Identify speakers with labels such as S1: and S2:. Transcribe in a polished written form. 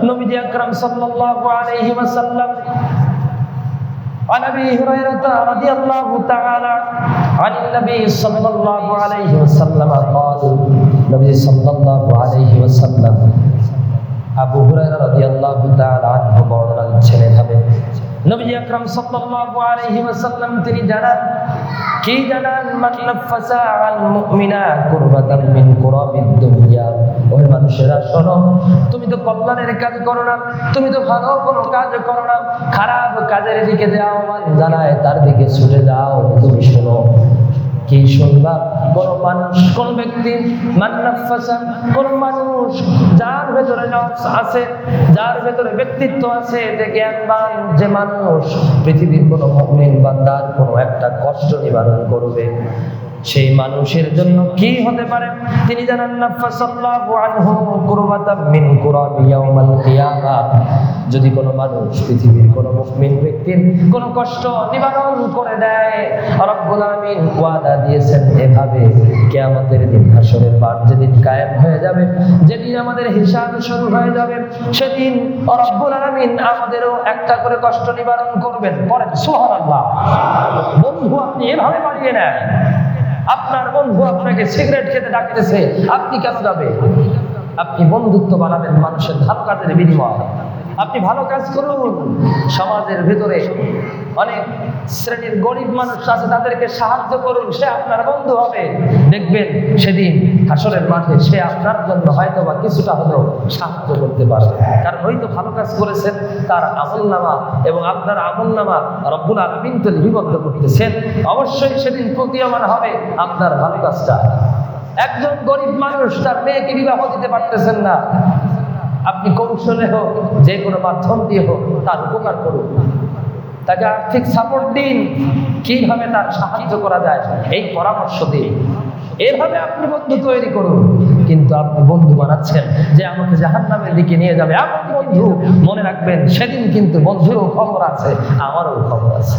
S1: নবী আকরাম সাল্লাল্লাহু আলাইহি ওয়াসাল্লাম عن ابي هريره رضي الله تعالى عن النبي صلى الله عليه وسلم قال نبي صلى الله عليه وسلم আবু হুরায়রা রাদিয়াল্লাহু তাআলা আনহু বর্ণনা দিচ্ছেন এভাবে নবী আকরাম সাল্লাল্লাহু আলাইহি ওয়াসাল্লাম তিনি জানান মান নাফাসা আল মুমিনা কুরবাতান মিন কুরাবিদ দুনিয়া। ওই মানুষেরা শোনো, তুমি তো কল্যাণের কাজ করো না, তুমি তো ভালো কোনো কাজ করো না, খারাপ কাজের দিকে যে আহ্বান জানায় তার দিকে ছুটে যাও। তুমি শোনো, কি শুনবা? কোন মানুষ, কোন ব্যক্তি মান নাফাসা, কোন মানুষ যার ভেতরে নফস আছে, যার ভেতরে ব্যক্তিত্ব আছে, যে জ্ঞানবান, যে মানুষ পৃথিবীর কোন মুমিন বান্দার কোনো একটা কষ্ট নিবারণ করবে, সেই মানুষের জন্য কি হতে পারে তিনি জানান। নাফাসাল্লাহু আনহু কুরবাতাম মিন কুরাবি ইয়াউমাল কিয়ামাহ। যদি কোনো মানুষ পৃথিবীর কোনো মুমিন ব্যক্তির কোনো কষ্ট নিবারণ করে দেয়, রব্বুল আমিন ওয়াদা দিয়েছেন এভাবে কিয়ামতের দিন, হাসরের মাঠ যেদিন কায়েম হয়ে যাবে, যেদিন আমাদের হিসাব শুরু হয়ে যাবে, সেদিন রব্বুল আমিন আমাদেরও একটা করে কষ্ট নিবারণ করবেন। পড়েন সুবহানাল্লাহ। বন্ধু আপনি এভাবে বাড়িয়ে নেন, আপনার বন্ধু আপনাকে সিগারেট খেতে ডাকতেছে, আপনি কেন যাবে? আপনি বন্ধুত্ব বানাবেন মানুষের ভালো কাজের বিনিময়। আপনি ভালো কাজ করুন, সমাজের ভিতরে অনেক শ্রেণীর গরিব মানুষ আছে, তাদেরকে সাহায্য করুন, সে আপনার বন্ধু হবে। দেখবেন সেদিন হাসরের মাঠে সে আপনার জন্য হয়তো বা কিছুটা হলেও সাহায্য করতে পারবে, কারণ হয়তো ভালো কাজ করেছেন, তার আমলনামা এবং আপনার আমলনামা রব্বুল আলামিন তো লিপিবদ্ধ করতেছেন। অবশ্যই সেদিন প্রতীয়মান হবে আপনার ভালো কাজটা। একজন গরিব মানুষ তার মেয়েকে বিবাহ দিতে পারতেছেন না, আপনি কৌশলে হোক, যে কোনো মাধ্যম দিয়ে হোক তার উপকার করুন, তাকে আর্থিক সাপোর্ট দিন, কিভাবে তার সাহায্য করা যায় এই পরামর্শ দিন। এভাবে আপনি বন্ধু তৈরি করুন। কিন্তু আপনি বন্ধু বানাচ্ছেন যে আমাকে জাহান্নামের দিকে নিয়ে যাবে, এমন বন্ধু, মনে রাখবেন সেদিন কিন্তু বন্ধুরও খবর আছে, আমারও খবর আছে।